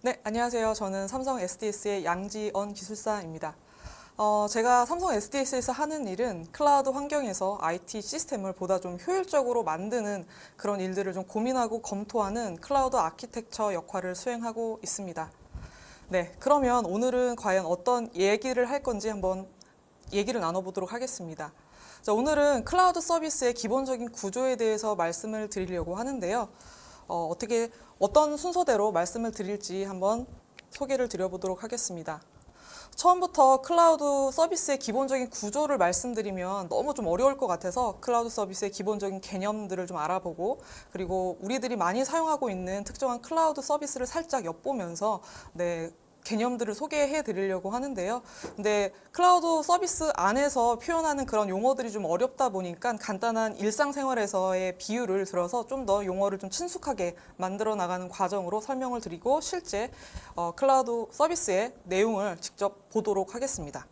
네, 안녕하세요. 저는 삼성 SDS의 양지언 기술사입니다. 제가 삼성 SDS에서 하는 일은 클라우드 환경에서 IT 시스템을 보다 좀 효율적으로 만드는 그런 일들을 좀 고민하고 검토하는 클라우드 아키텍처 역할을 수행하고 있습니다. 네, 그러면 오늘은 과연 어떤 얘기를 할 건지 한번 얘기를 나눠보도록 하겠습니다. 자, 오늘은 클라우드 서비스의 기본적인 구조에 대해서 말씀을 드리려고 하는데요. 어떤 순서대로 말씀을 드릴지 한번 소개를 드려보도록 하겠습니다. 처음부터 클라우드 서비스의 기본적인 구조를 말씀드리면 너무 좀 어려울 것 같아서 클라우드 서비스의 기본적인 개념들을 좀 알아보고, 그리고 우리들이 많이 사용하고 있는 특정한 클라우드 서비스를 살짝 엿보면서 개념들을 소개해 드리려고 하는데요. 근데 클라우드 서비스 안에서 표현하는 그런 용어들이 좀 어렵다 보니까 간단한 일상생활에서의 비유를 들어서 좀 더 용어를 좀 친숙하게 만들어 나가는 과정으로 설명을 드리고 실제 클라우드 서비스의 내용을 직접 보도록 하겠습니다.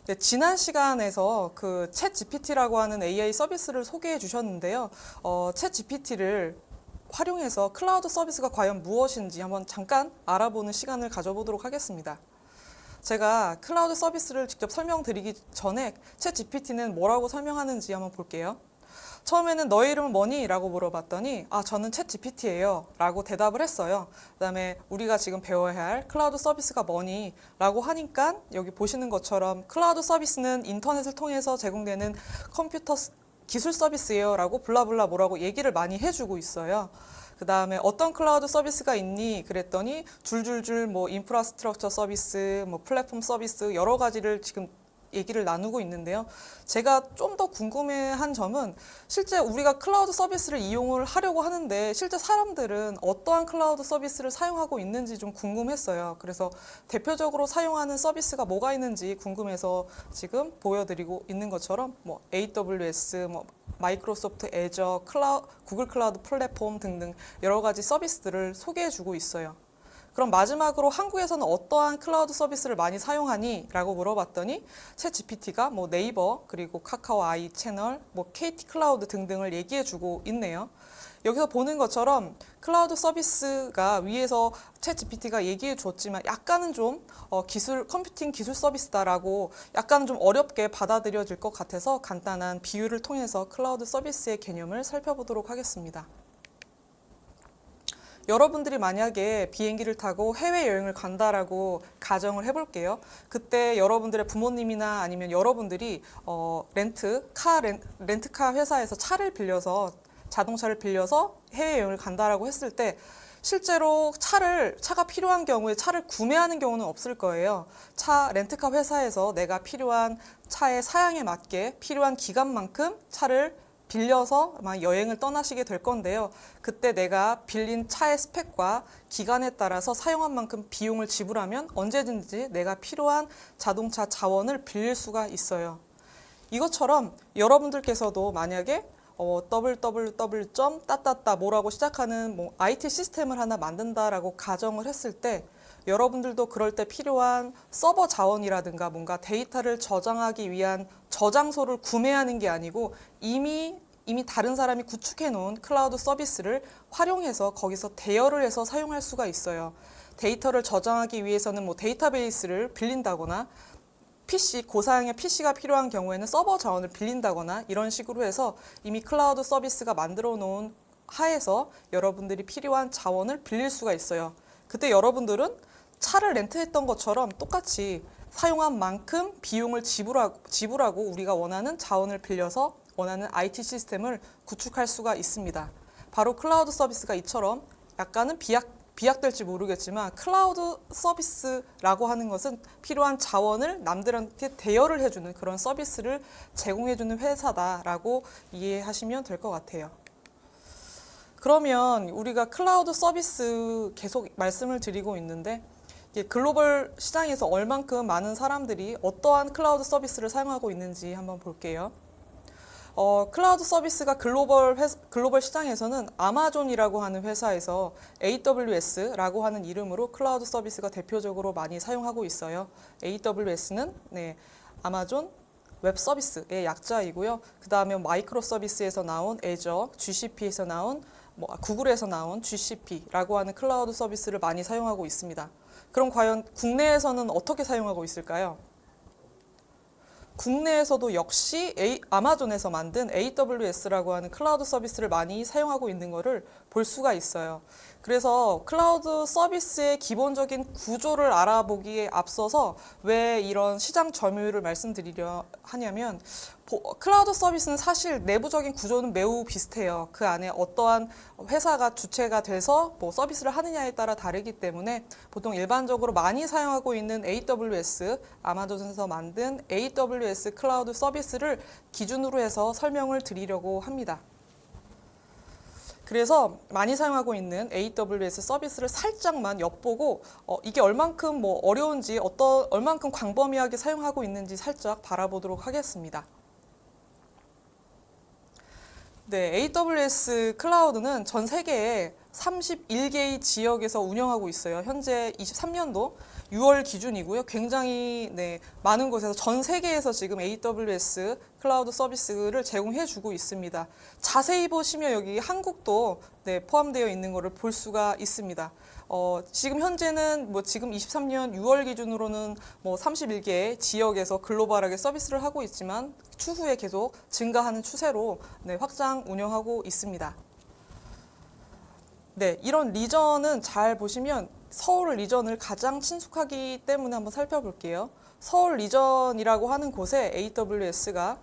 네, 지난 시간에서 그 챗 GPT라고 하는 AI 서비스를 소개해 주셨는데요. 챗 GPT를 활용해서 클라우드 서비스가 과연 무엇인지 한번 잠깐 알아보는 시간을 가져보도록 하겠습니다. 제가 클라우드 서비스를 직접 설명드리기 전에 챗 GPT는 뭐라고 설명하는지 한번 볼게요. 처음에는 너의 이름은 뭐니? 라고 물어봤더니 저는 챗 GPT예요 라고 대답을 했어요. 그 다음에 우리가 지금 배워야 할 클라우드 서비스가 뭐니? 라고 하니까 여기 보시는 것처럼 클라우드 서비스는 인터넷을 통해서 제공되는 컴퓨터 기술 서비스예요 라고 블라블라 뭐라고 얘기를 많이 해주고 있어요. 그 다음에 어떤 클라우드 서비스가 있니? 그랬더니 줄줄줄 뭐 인프라스트럭처 서비스, 뭐 플랫폼 서비스 여러 가지를 지금 얘기를 나누고 있는데요. 제가 좀 더 궁금해한 점은 실제 우리가 클라우드 서비스를 이용을 하려고 하는데 실제 사람들은 어떠한 클라우드 서비스를 사용하고 있는지 좀 궁금했어요. 그래서 대표적으로 사용하는 서비스가 뭐가 있는지 궁금해서 지금 보여드리고 있는 것처럼 뭐 AWS, 뭐 마이크로소프트 애저, 구글 클라우드 플랫폼 등등 여러 가지 서비스들을 소개해주고 있어요. 그럼 마지막으로 한국에서는 어떠한 클라우드 서비스를 많이 사용하니? 라고 물어봤더니 챗 GPT가 뭐 네이버, 그리고 카카오 아이 채널, 뭐 KT 클라우드 등등을 얘기해주고 있네요. 여기서 보는 것처럼 클라우드 서비스가 위에서 챗 GPT가 얘기해 줬지만 약간은 좀 컴퓨팅 기술 서비스다라고 약간은 좀 어렵게 받아들여질 것 같아서 간단한 비유를 통해서 클라우드 서비스의 개념을 살펴보도록 하겠습니다. 여러분들이 만약에 비행기를 타고 해외여행을 간다라고 가정을 해볼게요. 그때 여러분들의 부모님이나 아니면 여러분들이 렌트카 회사에서 자동차를 빌려서 해외여행을 간다라고 했을 때 실제로 차가 필요한 경우에 차를 구매하는 경우는 없을 거예요. 렌트카 회사에서 내가 필요한 차의 사양에 맞게 필요한 기간만큼 차를 빌려서 아마 여행을 떠나시게 될 건데요. 그때 내가 빌린 차의 스펙과 기간에 따라서 사용한 만큼 비용을 지불하면 언제든지 내가 필요한 자동차 자원을 빌릴 수가 있어요. 이것처럼 여러분들께서도 만약에 www. 뭐라고 시작하는 IT 시스템을 하나 만든다라고 가정을 했을 때 여러분들도 그럴 때 필요한 서버 자원이라든가 뭔가 데이터를 저장하기 위한 저장소를 구매하는 게 아니고 이미 다른 사람이 구축해 놓은 클라우드 서비스를 활용해서 거기서 대여를 해서 사용할 수가 있어요. 데이터를 저장하기 위해서는 뭐 데이터베이스를 빌린다거나 고사양의 PC가 필요한 경우에는 서버 자원을 빌린다거나 이런 식으로 해서 이미 클라우드 서비스가 만들어 놓은 하에서 여러분들이 필요한 자원을 빌릴 수가 있어요. 그때 여러분들은 차를 렌트했던 것처럼 똑같이 사용한 만큼 비용을 지불하고 우리가 원하는 자원을 빌려서 원하는 IT 시스템을 구축할 수가 있습니다. 바로 클라우드 서비스가 이처럼 약간은 비약될지 모르겠지만 클라우드 서비스라고 하는 것은 필요한 자원을 남들한테 대여를 해주는 그런 서비스를 제공해주는 회사다라고 이해하시면 될 것 같아요. 그러면 우리가 클라우드 서비스 계속 말씀을 드리고 있는데 글로벌 시장에서 얼만큼 많은 사람들이 어떠한 클라우드 서비스를 사용하고 있는지 한번 볼게요. 클라우드 서비스가 글로벌 시장에서는 아마존이라고 하는 회사에서 AWS라고 하는 이름으로 클라우드 서비스가 대표적으로 많이 사용하고 있어요. AWS는 아마존 웹 서비스의 약자이고요. 그 다음에 마이크로 서비스에서 나온 애저, GCP에서 나온 구글에서 나온 GCP라고 하는 클라우드 서비스를 많이 사용하고 있습니다. 그럼 과연 국내에서는 어떻게 사용하고 있을까요? 국내에서도 역시 아마존에서 만든 AWS라고 하는 클라우드 서비스를 많이 사용하고 있는 것을 볼 수가 있어요. 그래서 클라우드 서비스의 기본적인 구조를 알아보기에 앞서서 왜 이런 시장 점유율을 말씀드리려 하냐면, 클라우드 서비스는 사실 내부적인 구조는 매우 비슷해요. 그 안에 어떠한 회사가 주체가 돼서 서비스를 하느냐에 따라 다르기 때문에 보통 일반적으로 많이 사용하고 있는 AWS, 아마존에서 만든 AWS 클라우드 서비스를 기준으로 해서 설명을 드리려고 합니다. 그래서 많이 사용하고 있는 AWS 서비스를 살짝만 엿보고 이게 얼만큼 어려운지, 얼만큼 광범위하게 사용하고 있는지 살짝 바라보도록 하겠습니다. 네, AWS 클라우드는 전 세계에 31개의 지역에서 운영하고 있어요. 현재 23년도 6월 기준이고요. 굉장히 많은 곳에서 전 세계에서 지금 AWS 클라우드 서비스를 제공해주고 있습니다. 자세히 보시면 여기 한국도 포함되어 있는 것을 볼 수가 있습니다. 지금 현재는 지금 23년 6월 기준으로는 31개 지역에서 글로벌하게 서비스를 하고 있지만 추후에 계속 증가하는 추세로 확장 운영하고 있습니다. 네, 이런 리전은 잘 보시면 서울 리전을 가장 친숙하기 때문에 한번 살펴볼게요. 서울 리전이라고 하는 곳에 AWS가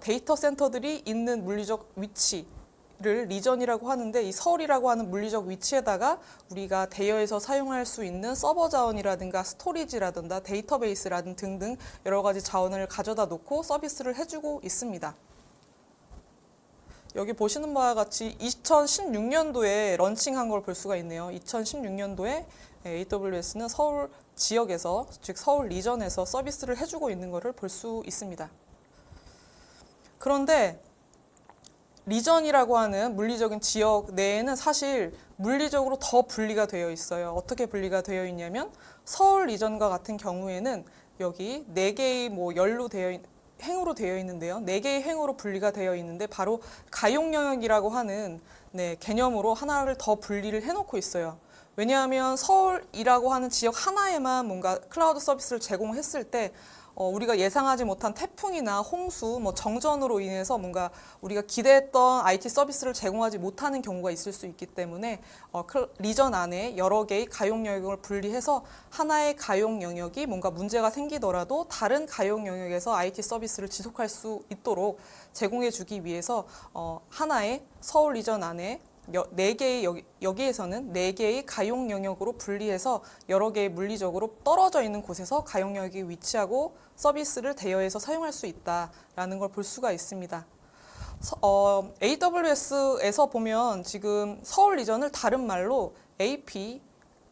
데이터 센터들이 있는 물리적 위치를 리전이라고 하는데, 이 서울이라고 하는 물리적 위치에다가 우리가 대여해서 사용할 수 있는 서버 자원이라든가 스토리지라든가 데이터베이스라든가 등등 여러 가지 자원을 가져다 놓고 서비스를 해주고 있습니다. 여기 보시는 바와 같이 2016년도에 런칭한 걸 볼 수가 있네요. 2016년도에 AWS는 서울 지역에서, 즉 서울 리전에서 서비스를 해주고 있는 것을 볼 수 있습니다. 그런데 리전이라고 하는 물리적인 지역 내에는 사실 물리적으로 더 분리가 되어 있어요. 어떻게 분리가 되어 있냐면, 서울 리전과 같은 경우에는 여기 4개의 열로 행으로 되어 있는데요. 4개의 행으로 분리가 되어 있는데 바로 가용 영역이라고 하는 개념으로 하나를 더 분리를 해놓고 있어요. 왜냐하면 서울이라고 하는 지역 하나에만 뭔가 클라우드 서비스를 제공했을 때 우리가 예상하지 못한 태풍이나 홍수, 정전으로 인해서 뭔가 우리가 기대했던 IT 서비스를 제공하지 못하는 경우가 있을 수 있기 때문에 리전 안에 여러 개의 가용 영역을 분리해서 하나의 가용 영역이 뭔가 문제가 생기더라도 다른 가용 영역에서 IT 서비스를 지속할 수 있도록 제공해 주기 위해서 하나의 서울 리전 안에 4개의 여기에서는 4개의 가용 영역으로 분리해서 여러 개의 물리적으로 떨어져 있는 곳에서 가용 영역이 위치하고 서비스를 대여해서 사용할 수 있다라는 걸 볼 수가 있습니다. AWS에서 보면 지금 서울 리전을 다른 말로 AP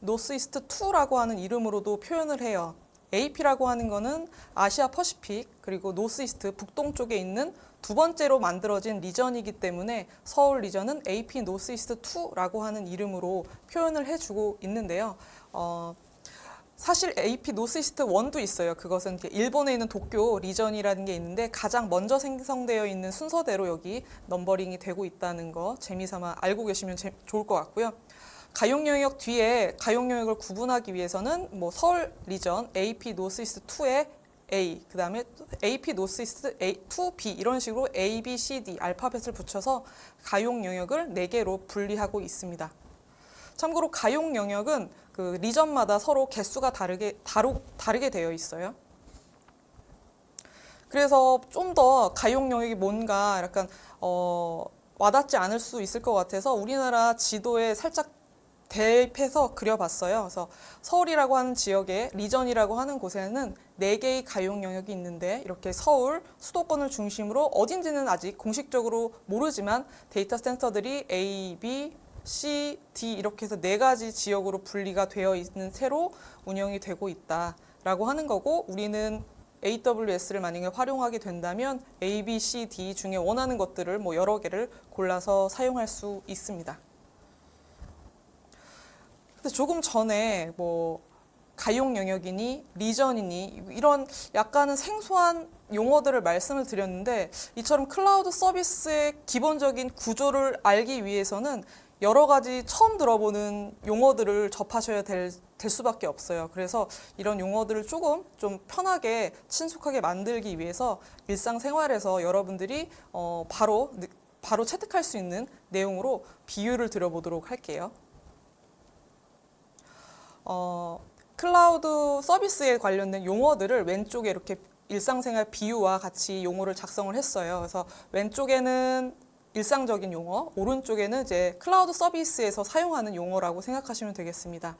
노스이스트 2라고 하는 이름으로도 표현을 해요. AP라고 하는 거는 아시아 퍼시픽, 그리고 노스이스트 북동쪽에 있는 두 번째로 만들어진 리전이기 때문에 서울 리전은 AP 노스이스트 2라고 하는 이름으로 표현을 해주고 있는데요. 사실 AP 노스이스트 1도 있어요. 그것은 일본에 있는 도쿄 리전이라는 게 있는데 가장 먼저 생성되어 있는 순서대로 여기 넘버링이 되고 있다는 거 재미삼아 알고 계시면 좋을 것 같고요. 가용 영역 뒤에 가용 영역을 구분하기 위해서는 서울 리전 AP 노스이스트 2의 A, 그 다음에 AP 노스이스트 2B 이런 식으로 A, B, C, D 알파벳을 붙여서 가용 영역을 4개로 분리하고 있습니다. 참고로 가용 영역은 그 리전마다 서로 개수가 다르게 되어 있어요. 그래서 좀 더 가용 영역이 뭔가 약간 와닿지 않을 수 있을 것 같아서 우리나라 지도에 살짝 대입해서 그려봤어요. 그래서 서울이라고 하는 지역에 리전이라고 하는 곳에는 4개의 가용 영역이 있는데 이렇게 서울 수도권을 중심으로 어딘지는 아직 공식적으로 모르지만 데이터 센터들이 A, B, C, D 이렇게 해서 4가지 지역으로 분리가 되어 있는 새로 운영이 되고 있다라고 하는 거고, 우리는 AWS를 만약에 활용하게 된다면 A, B, C, D 중에 원하는 것들을 여러 개를 골라서 사용할 수 있습니다. 근데 조금 전에 가용 영역이니 리전이니 이런 약간은 생소한 용어들을 말씀을 드렸는데, 이처럼 클라우드 서비스의 기본적인 구조를 알기 위해서는 여러 가지 처음 들어보는 용어들을 접하셔야 될 수밖에 없어요. 그래서 이런 용어들을 조금 좀 편하게 친숙하게 만들기 위해서 일상생활에서 여러분들이 바로 채택할 수 있는 내용으로 비유를 드려보도록 할게요. 클라우드 서비스에 관련된 용어들을 왼쪽에 이렇게 일상생활 비유와 같이 용어를 작성을 했어요. 그래서 왼쪽에는 일상적인 용어, 오른쪽에는 이제 클라우드 서비스에서 사용하는 용어라고 생각하시면 되겠습니다.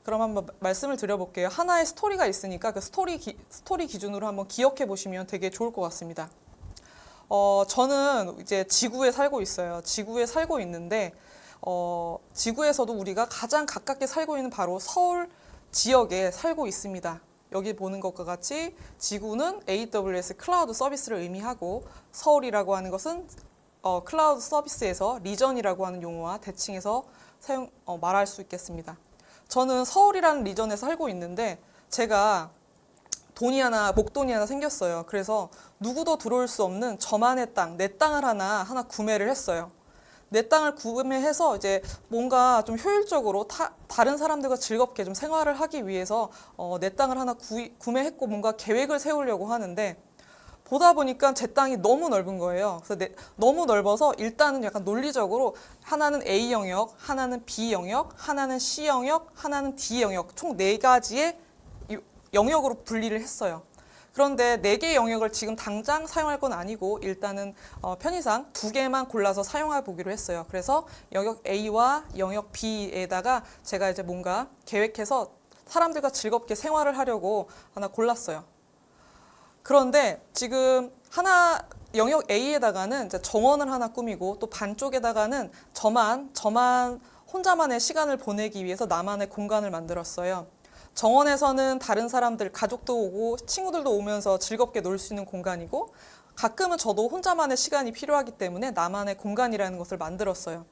그럼 한번 말씀을 드려볼게요. 하나의 스토리가 있으니까 그 스토리 기준으로 한번 기억해 보시면 되게 좋을 것 같습니다. 저는 이제 지구에 살고 있어요. 지구에 살고 있는데, 지구에서도 우리가 가장 가깝게 살고 있는 바로 서울 지역에 살고 있습니다. 여기 보는 것과 같이 지구는 AWS 클라우드 서비스를 의미하고 서울이라고 하는 것은 클라우드 서비스에서 리전이라고 하는 용어와 대칭해서 말할 수 있겠습니다. 저는 서울이라는 리전에 살고 있는데 제가 목돈이 하나 생겼어요. 그래서 누구도 들어올 수 없는 저만의 땅, 내 땅을 하나 구매를 했어요. 내 땅을 구매해서 이제 뭔가 좀 효율적으로 다른 사람들과 즐겁게 좀 생활을 하기 위해서 내 땅을 하나 구매했고 뭔가 계획을 세우려고 하는데 보다 보니까 제 땅이 너무 넓은 거예요. 그래서 너무 넓어서 일단은 약간 논리적으로 하나는 A 영역, 하나는 B 영역, 하나는 C 영역, 하나는 D 영역 총 4가지의 영역으로 분리를 했어요. 그런데 4개의 영역을 지금 당장 사용할 건 아니고 일단은 편의상 2개만 골라서 사용해 보기로 했어요. 그래서 영역 A와 영역 B에다가 제가 이제 뭔가 계획해서 사람들과 즐겁게 생활을 하려고 하나 골랐어요. 그런데 지금 영역 A에다가는 이제 정원을 하나 꾸미고 또 반쪽에다가는 저만 혼자만의 시간을 보내기 위해서 나만의 공간을 만들었어요. 정원에서는 다른 사람들, 가족도 오고 친구들도 오면서 즐겁게 놀 수 있는 공간이고 가끔은 저도 혼자만의 시간이 필요하기 때문에 나만의 공간이라는 것을 만들었어요.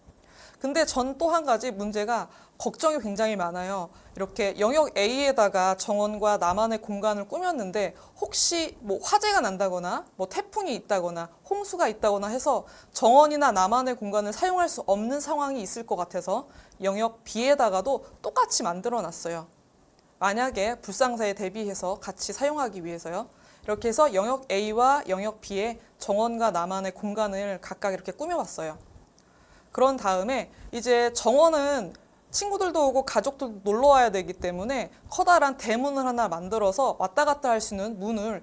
근데 전 또 한 가지 문제가 걱정이 굉장히 많아요. 이렇게 영역 A에다가 정원과 나만의 공간을 꾸몄는데 혹시 뭐 화재가 난다거나 뭐 태풍이 있다거나 홍수가 있다거나 해서 정원이나 나만의 공간을 사용할 수 없는 상황이 있을 것 같아서 영역 B에다가도 똑같이 만들어 놨어요. 만약에 불상사에 대비해서 같이 사용하기 위해서요. 이렇게 해서 영역 A와 영역 B에 정원과 나만의 공간을 각각 이렇게 꾸며봤어요. 그런 다음에 이제 정원은 친구들도 오고 가족들도 놀러 와야 되기 때문에 커다란 대문을 하나 만들어서 왔다 갔다 할 수 있는 문을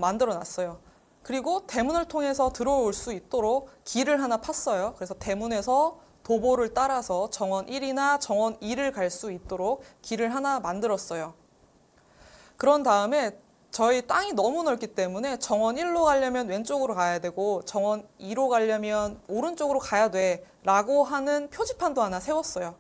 만들어 놨어요. 그리고 대문을 통해서 들어올 수 있도록 길을 하나 팠어요. 그래서 대문에서 도보를 따라서 정원 1이나 정원 2를 갈 수 있도록 길을 하나 만들었어요. 그런 다음에 저희 땅이 너무 넓기 때문에 정원 1로 가려면 왼쪽으로 가야 되고 정원 2로 가려면 오른쪽으로 가야 돼 라고 하는 표지판도 하나 세웠어요.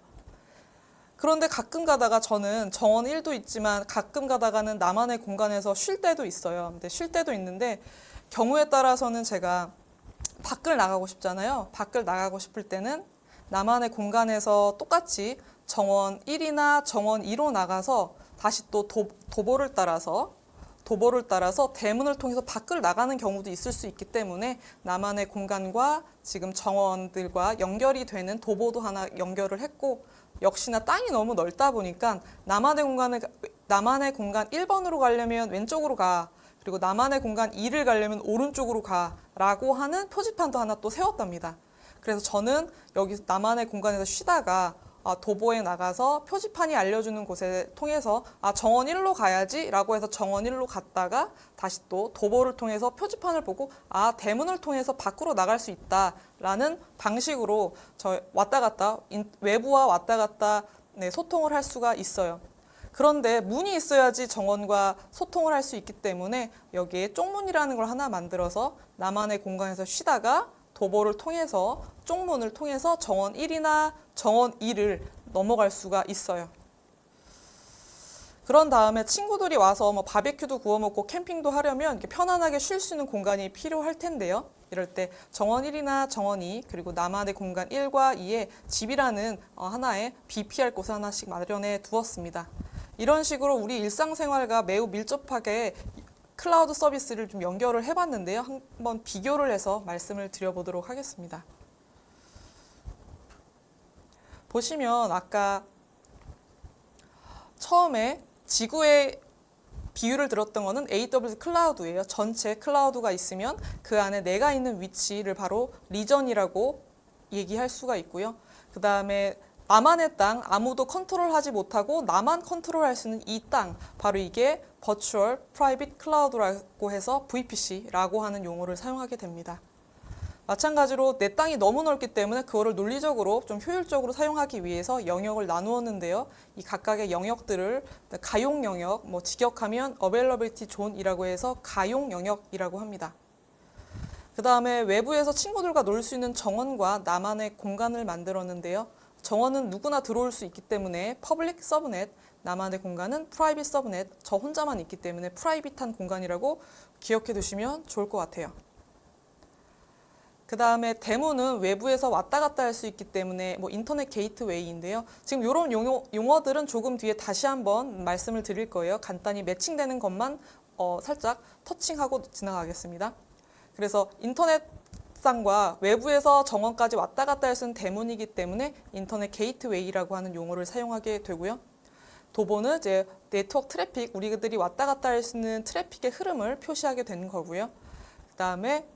그런데 가끔 가다가 저는 정원 1도 있지만 가끔 가다가는 나만의 공간에서 쉴 때도 있어요. 근데 쉴 때도 있는데 경우에 따라서는 제가 밖을 나가고 싶잖아요. 밖을 나가고 싶을 때는 나만의 공간에서 똑같이 정원 1이나 정원 2로 나가서 다시 또 도보를 따라서 대문을 통해서 밖을 나가는 경우도 있을 수 있기 때문에 나만의 공간과 지금 정원들과 연결이 되는 도보도 하나 연결을 했고 역시나 땅이 너무 넓다 보니까 나만의 공간 1번으로 가려면 왼쪽으로 가. 그리고 나만의 공간 2를 가려면 오른쪽으로 가. 라고 하는 표지판도 하나 또 세웠답니다. 그래서 저는 여기 나만의 공간에서 쉬다가 도보에 나가서 표지판이 알려주는 곳에 통해서 정원 1로 가야지 라고 해서 정원 1로 갔다가 다시 또 도보를 통해서 표지판을 보고 대문을 통해서 밖으로 나갈 수 있다라는 방식으로 외부와 왔다 갔다 소통을 할 수가 있어요. 그런데 문이 있어야지 정원과 소통을 할 수 있기 때문에 여기에 쪽문이라는 걸 하나 만들어서 나만의 공간에서 쉬다가 도보를 통해서 쪽문을 통해서 정원 1이나 정원 2를 넘어갈 수가 있어요. 그런 다음에 친구들이 와서 바베큐도 구워 먹고 캠핑도 하려면 이렇게 편안하게 쉴 수 있는 공간이 필요할 텐데요. 이럴 때 정원 1이나 정원 2 그리고 나만의 공간 1과 2에 집이라는 하나의 비피할 곳을 하나씩 마련해 두었습니다. 이런 식으로 우리 일상생활과 매우 밀접하게 클라우드 서비스를 좀 연결을 해봤는데요. 한번 비교를 해서 말씀을 드려보도록 하겠습니다. 보시면 아까 처음에 지구의 비유를 들었던 거는 AWS 클라우드예요. 전체 클라우드가 있으면 그 안에 내가 있는 위치를 바로 리전이라고 얘기할 수가 있고요. 그 다음에 나만의 땅, 아무도 컨트롤하지 못하고 나만 컨트롤할 수 있는 이 땅, 바로 이게 Virtual Private Cloud라고 해서 VPC라고 하는 용어를 사용하게 됩니다. 마찬가지로 내 땅이 너무 넓기 때문에 그거를 논리적으로 좀 효율적으로 사용하기 위해서 영역을 나누었는데요. 이 각각의 영역들을 가용 영역, 직역하면 Availability Zone이라고 해서 가용 영역이라고 합니다. 그 다음에 외부에서 친구들과 놀 수 있는 정원과 나만의 공간을 만들었는데요. 정원은 누구나 들어올 수 있기 때문에 Public Subnet, 나만의 공간은 Private Subnet, 저 혼자만 있기 때문에 프라이빗한 공간이라고 기억해 두시면 좋을 것 같아요. 그 다음에 대문은 외부에서 왔다 갔다 할 수 있기 때문에 인터넷 게이트웨이인데요. 지금 이런 용어들은 조금 뒤에 다시 한번 말씀을 드릴 거예요. 간단히 매칭되는 것만 살짝 터칭하고 지나가겠습니다. 그래서 인터넷상과 외부에서 정원까지 왔다 갔다 할 수 있는 대문이기 때문에 인터넷 게이트웨이라고 하는 용어를 사용하게 되고요. 도보는 이제 네트워크 트래픽, 우리들이 왔다 갔다 할 수 있는 트래픽의 흐름을 표시하게 되는 거고요. 그 다음에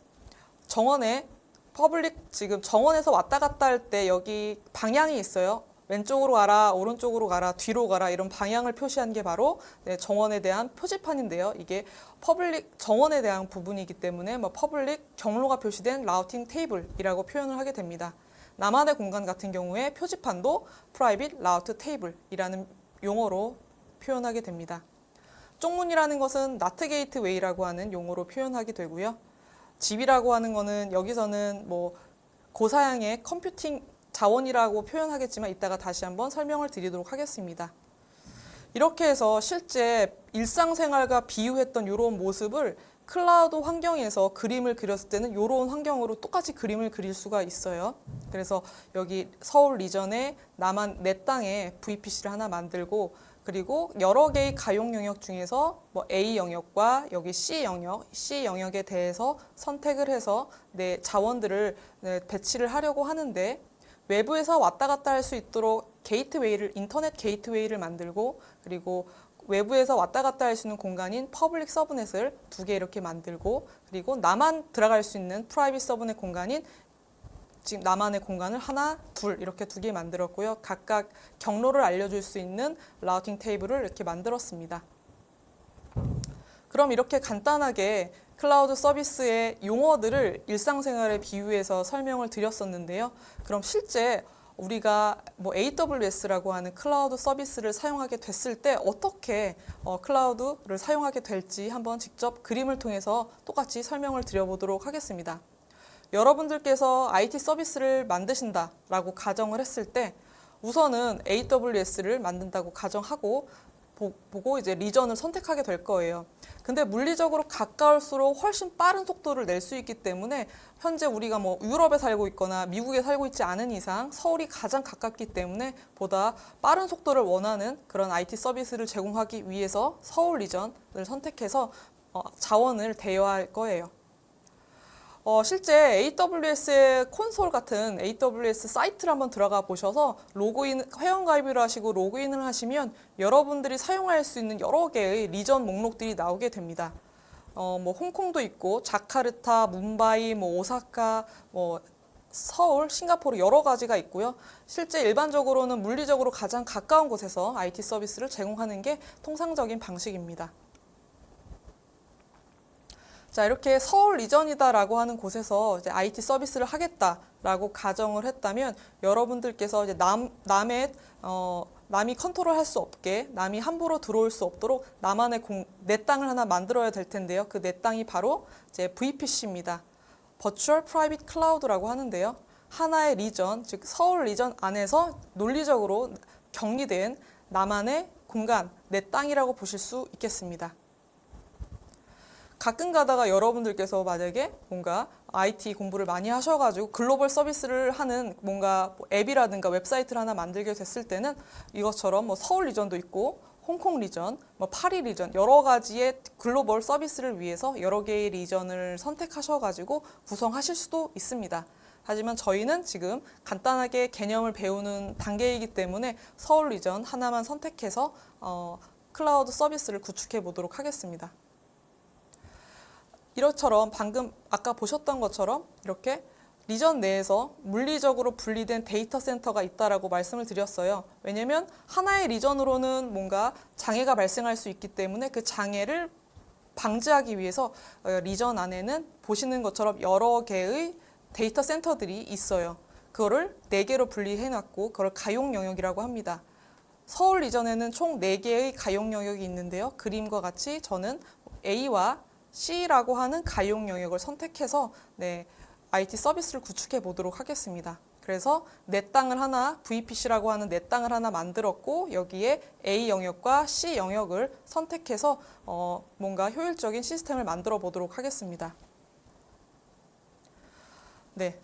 정원에 지금 정원에서 왔다 갔다 할 때 여기 방향이 있어요. 왼쪽으로 가라, 오른쪽으로 가라, 뒤로 가라 이런 방향을 표시한 게 바로 정원에 대한 표지판인데요. 이게 정원에 대한 부분이기 때문에 퍼블릭 경로가 표시된 라우팅 테이블이라고 표현을 하게 됩니다. 나만의 공간 같은 경우에 표지판도 프라이빗 라우트 테이블이라는 용어로 표현하게 됩니다. 쪽문이라는 것은 나트 게이트웨이라고 하는 용어로 표현하게 되고요. 집이라고 하는 거는 여기서는 고사양의 컴퓨팅 자원이라고 표현하겠지만 이따가 다시 한번 설명을 드리도록 하겠습니다. 이렇게 해서 실제 일상생활과 비유했던 이런 모습을 클라우드 환경에서 그림을 그렸을 때는 이런 환경으로 똑같이 그림을 그릴 수가 있어요. 그래서 여기 서울 리전에 내 땅에 VPC를 하나 만들고 그리고 여러 개의 가용 영역 중에서 A 영역과 여기 C 영역에 대해서 선택을 해서 내 자원들을 배치를 하려고 하는데 외부에서 왔다 갔다 할 수 있도록 인터넷 게이트웨이를 만들고 그리고 외부에서 왔다 갔다 할 수 있는 공간인 퍼블릭 서브넷을 2개 이렇게 만들고 그리고 나만 들어갈 수 있는 프라이빗 서브넷 공간인 지금 나만의 공간을 하나, 둘 이렇게 2개 만들었고요. 각각 경로를 알려줄 수 있는 라우팅 테이블을 이렇게 만들었습니다. 그럼 이렇게 간단하게 클라우드 서비스의 용어들을 일상생활에 비유해서 설명을 드렸었는데요. 그럼 실제 우리가 AWS라고 하는 클라우드 서비스를 사용하게 됐을 때 어떻게 클라우드를 사용하게 될지 한번 직접 그림을 통해서 똑같이 설명을 드려보도록 하겠습니다. 여러분들께서 IT 서비스를 만드신다라고 가정을 했을 때 우선은 AWS를 만든다고 가정하고 보고 이제 리전을 선택하게 될 거예요. 근데 물리적으로 가까울수록 훨씬 빠른 속도를 낼 수 있기 때문에 현재 우리가 유럽에 살고 있거나 미국에 살고 있지 않은 이상 서울이 가장 가깝기 때문에 보다 빠른 속도를 원하는 그런 IT 서비스를 제공하기 위해서 서울 리전을 선택해서 자원을 대여할 거예요. 실제 AWS의 콘솔 같은 AWS 사이트를 한번 들어가 보셔서 회원가입을 하시고 로그인을 하시면 여러분들이 사용할 수 있는 여러 개의 리전 목록들이 나오게 됩니다. 홍콩도 있고 자카르타, 뭄바이, 오사카, 서울, 싱가포르 여러 가지가 있고요. 실제 일반적으로는 물리적으로 가장 가까운 곳에서 IT 서비스를 제공하는 게 통상적인 방식입니다. 자, 이렇게 서울 리전이다라고 하는 곳에서 이제 IT 서비스를 하겠다라고 가정을 했다면 여러분들께서 이제 남이 컨트롤할 수 없게 남이 함부로 들어올 수 없도록 내 땅을 하나 만들어야 될 텐데요. 그 내 땅이 바로 이제 VPC입니다. Virtual Private Cloud라고 하는데요. 하나의 리전, 즉 서울 리전 안에서 논리적으로 격리된 나만의 공간, 내 땅이라고 보실 수 있겠습니다. 가끔 가다가 여러분들께서 만약에 뭔가 IT 공부를 많이 하셔가지고 글로벌 서비스를 하는 뭔가 앱이라든가 웹사이트를 하나 만들게 됐을 때는 이것처럼 서울 리전도 있고 홍콩 리전, 파리 리전 여러 가지의 글로벌 서비스를 위해서 여러 개의 리전을 선택하셔가지고 구성하실 수도 있습니다. 하지만 저희는 지금 간단하게 개념을 배우는 단계이기 때문에 서울 리전 하나만 선택해서 클라우드 서비스를 구축해 보도록 하겠습니다. 이것처럼 방금 아까 보셨던 것처럼 이렇게 리전 내에서 물리적으로 분리된 데이터 센터가 있다라고 말씀을 드렸어요. 왜냐하면 하나의 리전으로는 뭔가 장애가 발생할 수 있기 때문에 그 장애를 방지하기 위해서 리전 안에는 보시는 것처럼 여러 개의 데이터 센터들이 있어요. 그거를 4개로 분리해놨고 그걸 가용 영역이라고 합니다. 서울 리전에는 총 4개의 가용 영역이 있는데요. 그림과 같이 저는 A와 C라고 하는 가용 영역을 선택해서 IT 서비스를 구축해 보도록 하겠습니다. 그래서 내 땅을 하나, VPC라고 하는 내 땅을 하나 만들었고 여기에 A 영역과 C 영역을 선택해서 뭔가 효율적인 시스템을 만들어 보도록 하겠습니다.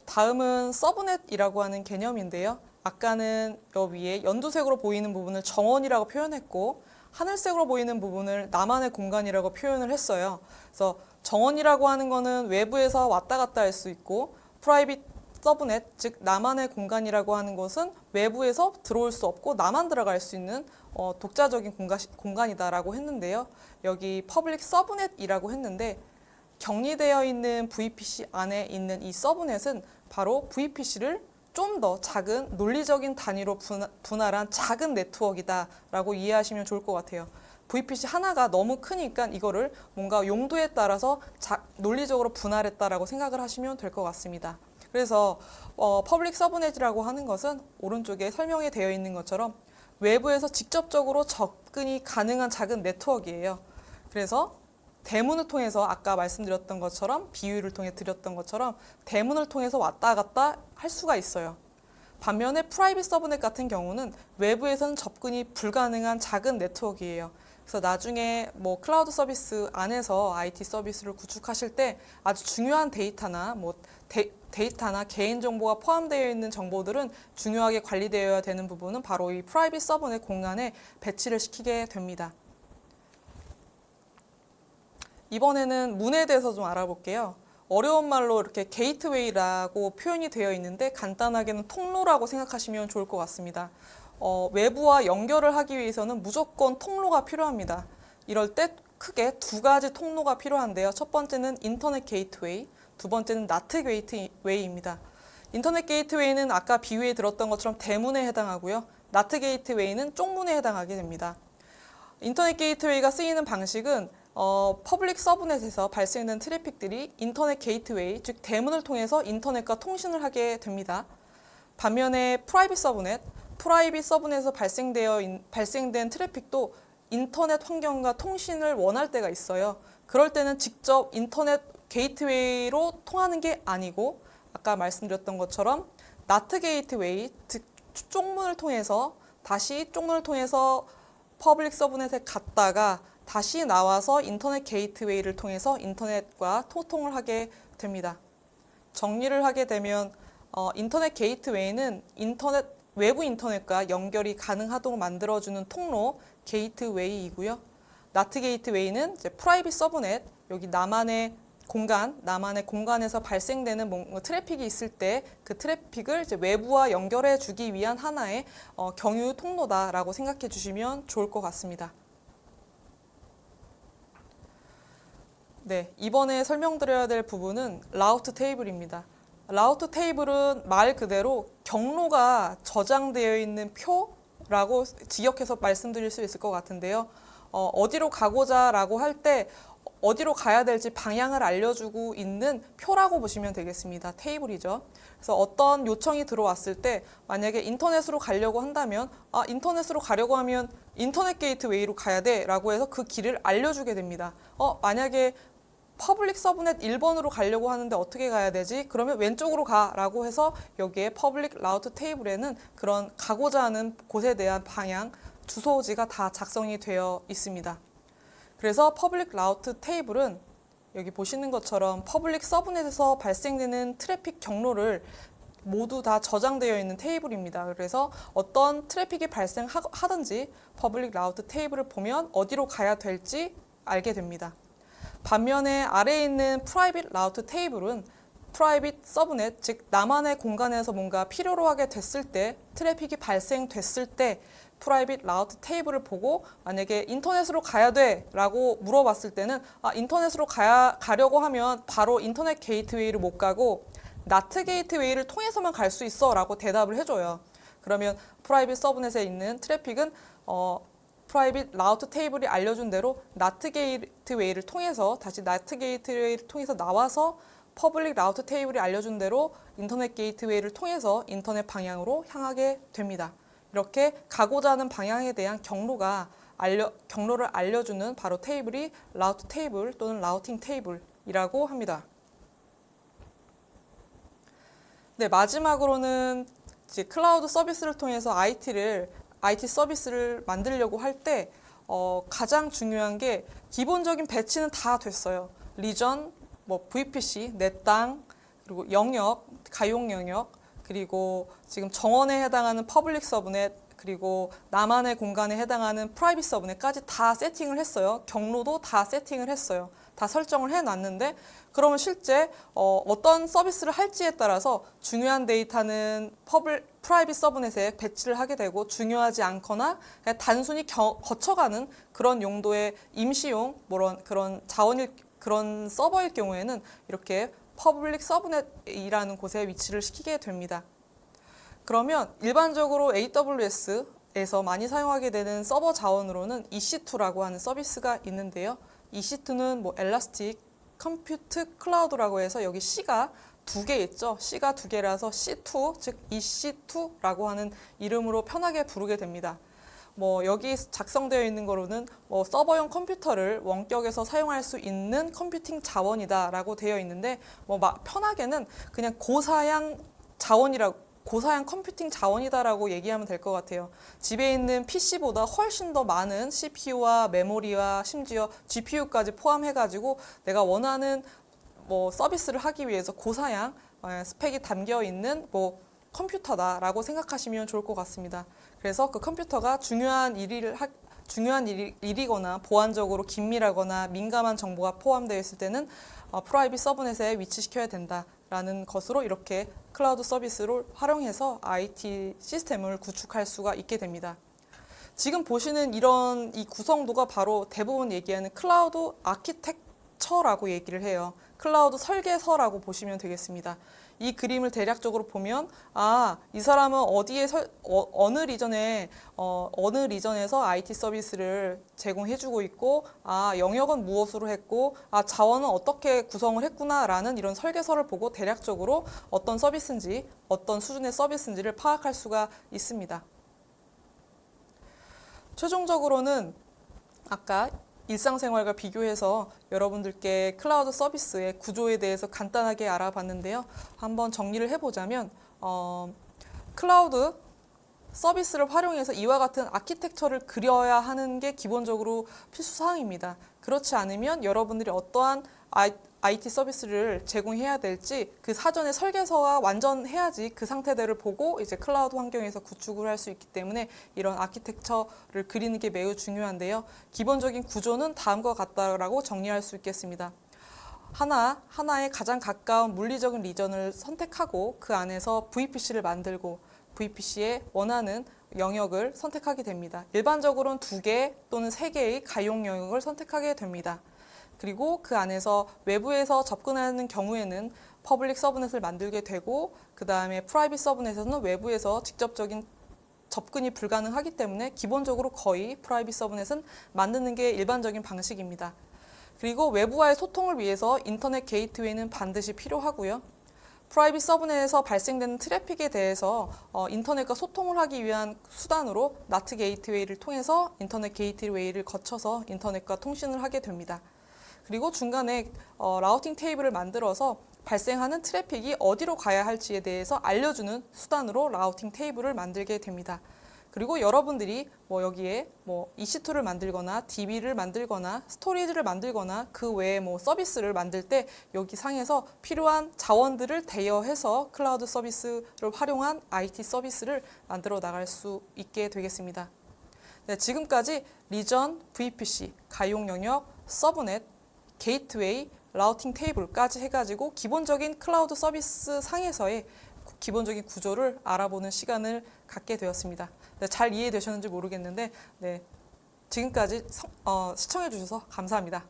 다음은 서브넷이라고 하는 개념인데요. 아까는 여기 위에 연두색으로 보이는 부분을 정원이라고 표현했고 하늘색으로 보이는 부분을 나만의 공간이라고 표현을 했어요. 그래서 정원이라고 하는 거는 외부에서 왔다 갔다 할 수 있고 프라이빗 서브넷, 즉 나만의 공간이라고 하는 것은 외부에서 들어올 수 없고 나만 들어갈 수 있는 독자적인 공간이다라고 했는데요. 여기 퍼블릭 서브넷이라고 했는데 격리되어 있는 VPC 안에 있는 이 서브넷은 바로 VPC를 좀 더 작은 논리적인 단위로 분할한 작은 네트워크이다라고 이해하시면 좋을 것 같아요. VPC 하나가 너무 크니까 이거를 뭔가 용도에 따라서 논리적으로 분할했다라고 생각을 하시면 될 것 같습니다. 그래서 퍼블릭 서브넷이라고 하는 것은 오른쪽에 설명이 되어 있는 것처럼 외부에서 직접적으로 접근이 가능한 작은 네트워크예요. 그래서 대문을 통해서 아까 말씀드렸던 것처럼 비유를 통해 드렸던 것처럼 대문을 통해서 왔다 갔다 할 수가 있어요. 반면에 프라이빗 서브넷 같은 경우는 외부에서는 접근이 불가능한 작은 네트워크예요. 그래서 나중에 클라우드 서비스 안에서 IT 서비스를 구축하실 때 아주 중요한 데이터나 데이터나 개인 정보가 포함되어 있는 정보들은 중요하게 관리되어야 되는 부분은 바로 이 프라이빗 서브넷 공간에 배치를 시키게 됩니다. 이번에는 문에 대해서 좀 알아볼게요. 어려운 말로 이렇게 게이트웨이라고 표현이 되어 있는데 간단하게는 통로라고 생각하시면 좋을 것 같습니다. 외부와 연결을 하기 위해서는 무조건 통로가 필요합니다. 이럴 때 크게 2가지 통로가 필요한데요. 첫 번째는 인터넷 게이트웨이, 두 번째는 나트 게이트웨이입니다. 인터넷 게이트웨이는 아까 비유에 들었던 것처럼 대문에 해당하고요. 나트 게이트웨이는 쪽문에 해당하게 됩니다. 인터넷 게이트웨이가 쓰이는 방식은 퍼블릭 서브넷에서 발생된 트래픽들이 인터넷 게이트웨이, 즉 대문을 통해서 인터넷과 통신을 하게 됩니다. 반면에 프라이빗 서브넷에서 발생된 트래픽도 인터넷 환경과 통신을 원할 때가 있어요. 그럴 때는 직접 인터넷 게이트웨이로 통하는 게 아니고 아까 말씀드렸던 것처럼 나트 게이트웨이, 즉 쪽문을 통해서 퍼블릭 서브넷에 갔다가 다시 나와서 인터넷 게이트웨이를 통해서 인터넷과 소통을 하게 됩니다. 정리를 하게 되면 인터넷 게이트웨이는 외부 인터넷과 연결이 가능하도록 만들어주는 통로 게이트웨이이고요. 나트 게이트웨이는 이제 프라이빗 서브넷, 여기 나만의 공간에서 발생되는 트래픽이 있을 때 그 트래픽을 이제 외부와 연결해 주기 위한 하나의 경유 통로다라고 생각해 주시면 좋을 것 같습니다. 이번에 설명드려야 될 부분은 라우트 테이블입니다. 라우트 테이블은 말 그대로 경로가 저장되어 있는 표라고 직역해서 말씀드릴 수 있을 것 같은데요. 어디로 가고자 라고 할 때 어디로 가야 될지 방향을 알려주고 있는 표라고 보시면 되겠습니다. 테이블이죠. 그래서 어떤 요청이 들어왔을 때 만약에 인터넷으로 가려고 한다면 인터넷으로 가려고 하면 인터넷 게이트웨이로 가야 돼 라고 해서 그 길을 알려주게 됩니다. 만약에 퍼블릭 서브넷 1번으로 가려고 하는데 어떻게 가야 되지? 그러면 왼쪽으로 가라고 해서 여기에 퍼블릭 라우트 테이블에는 그런 가고자 하는 곳에 대한 방향, 주소지가 다 작성이 되어 있습니다. 그래서 퍼블릭 라우트 테이블은 여기 보시는 것처럼 퍼블릭 서브넷에서 발생되는 트래픽 경로를 모두 다 저장되어 있는 테이블입니다. 그래서 어떤 트래픽이 발생하든지 퍼블릭 라우트 테이블을 보면 어디로 가야 될지 알게 됩니다. 반면에 아래에 있는 프라이빗 라우트 테이블은 프라이빗 서브넷, 즉 나만의 공간에서 뭔가 필요로 하게 됐을 때, 트래픽이 발생됐을 때 프라이빗 라우트 테이블을 보고 만약에 인터넷으로 가야 돼 라고 물어봤을 때는 인터넷으로 가려고 하면 바로 인터넷 게이트웨이를 못 가고 나트 게이트웨이를 통해서만 갈 수 있어 라고 대답을 해줘요. 그러면 프라이빗 서브넷에 있는 트래픽은 프라이빗 라우트 테이블이 알려준 대로 나트 게이트웨이를 통해서 다시 나트 게이트웨이를 통해서 나와서 퍼블릭 라우트 테이블이 알려준 대로 인터넷 게이트웨이를 통해서 인터넷 방향으로 향하게 됩니다. 이렇게 가고자 하는 방향에 대한 경로를 알려주는 바로 테이블이 라우트 테이블 또는 라우팅 테이블이라고 합니다. 네, 마지막으로는 이제 클라우드 서비스를 통해서 IT 서비스를 만들려고 할 때 가장 중요한 게 기본적인 배치는 다 됐어요. 리전, VPC, 내 땅, 그리고 영역, 가용 영역, 그리고 지금 정원에 해당하는 퍼블릭 서브넷, 그리고 나만의 공간에 해당하는 프라이빗 서브넷까지 다 세팅을 했어요. 경로도 다 세팅을 했어요. 다 설정을 해놨는데 그러면 실제 어떤 서비스를 할지에 따라서 중요한 데이터는 프라이빗 서브넷에 배치를 하게 되고 중요하지 않거나 그냥 단순히 거쳐가는 그런 용도의 임시용 그런 서버일 경우에는 이렇게 퍼블릭 서브넷이라는 곳에 위치를 시키게 됩니다. 그러면 일반적으로 AWS에서 많이 사용하게 되는 서버 자원으로는 EC2라고 하는 서비스가 있는데요. EC2는 엘라스틱 컴퓨트 클라우드라고 해서 여기 C가 두 개 있죠. C가 두 개라서 C2, 즉 EC2라고 하는 이름으로 편하게 부르게 됩니다. 여기 작성되어 있는 거로는 서버용 컴퓨터를 원격에서 사용할 수 있는 컴퓨팅 자원이다라고 되어 있는데 편하게는 그냥 고사양 컴퓨팅 자원이다라고 얘기하면 될 것 같아요. 집에 있는 PC보다 훨씬 더 많은 CPU와 메모리와 심지어 GPU까지 포함해가지고 내가 원하는 서비스를 하기 위해서 고사양 스펙이 담겨 있는 컴퓨터다라고 생각하시면 좋을 것 같습니다. 그래서 그 컴퓨터가 중요한 일이거나 보안적으로 긴밀하거나 민감한 정보가 포함되어 있을 때는 프라이빗 서브넷에 위치시켜야 된다라는 것으로 이렇게 클라우드 서비스를 활용해서 IT 시스템을 구축할 수가 있게 됩니다. 지금 보시는 이 구성도가 바로 대부분 얘기하는 클라우드 아키텍처라고 얘기를 해요. 클라우드 설계서라고 보시면 되겠습니다. 이 그림을 대략적으로 보면 이 사람은 어느 리전에서 IT 서비스를 제공해주고 있고 영역은 무엇으로 했고 자원은 어떻게 구성을 했구나라는 이런 설계서를 보고 대략적으로 어떤 서비스인지 어떤 수준의 서비스인지를 파악할 수가 있습니다. 최종적으로는 아까 일상생활과 비교해서 여러분들께 클라우드 서비스의 구조에 대해서 간단하게 알아봤는데요. 한번 정리를 해보자면 클라우드 서비스를 활용해서 이와 같은 아키텍처를 그려야 하는 게 기본적으로 필수사항입니다. 그렇지 않으면 여러분들이 어떠한 IT 서비스를 제공해야 될지 그 사전에 설계서가 완전해야지 그 상태들을 보고 이제 클라우드 환경에서 구축을 할 수 있기 때문에 이런 아키텍처를 그리는 게 매우 중요한데요. 기본적인 구조는 다음과 같다라고 정리할 수 있겠습니다. 하나의 가장 가까운 물리적인 리전을 선택하고 그 안에서 VPC를 만들고 VPC에 원하는 영역을 선택하게 됩니다. 일반적으로는 2개 또는 3개의 가용 영역을 선택하게 됩니다. 그리고 그 안에서 외부에서 접근하는 경우에는 퍼블릭 서브넷을 만들게 되고 그 다음에 프라이빗 서브넷에서는 외부에서 직접적인 접근이 불가능하기 때문에 기본적으로 거의 프라이빗 서브넷은 만드는 게 일반적인 방식입니다. 그리고 외부와의 소통을 위해서 인터넷 게이트웨이는 반드시 필요하고요. 프라이빗 서브넷에서 발생되는 트래픽에 대해서 인터넷과 소통을 하기 위한 수단으로 나트 게이트웨이를 통해서 인터넷 게이트웨이를 거쳐서 인터넷과 통신을 하게 됩니다. 그리고 중간에 라우팅 테이블을 만들어서 발생하는 트래픽이 어디로 가야 할지에 대해서 알려주는 수단으로 라우팅 테이블을 만들게 됩니다. 그리고 여러분들이 뭐 여기에 뭐 EC2를 만들거나 DB를 만들거나 스토리지를 만들거나 그 외에 뭐 서비스를 만들 때 여기 상에서 필요한 자원들을 대여해서 클라우드 서비스를 활용한 IT 서비스를 만들어 나갈 수 있게 되겠습니다. 네, 지금까지 리전, VPC, 가용 영역, 서브넷, 게이트웨이, 라우팅 테이블까지 해가지고 기본적인 클라우드 서비스 상에서의 기본적인 구조를 알아보는 시간을 갖게 되었습니다. 네, 잘 이해되셨는지 모르겠는데 네, 지금까지 시청해 주셔서 감사합니다.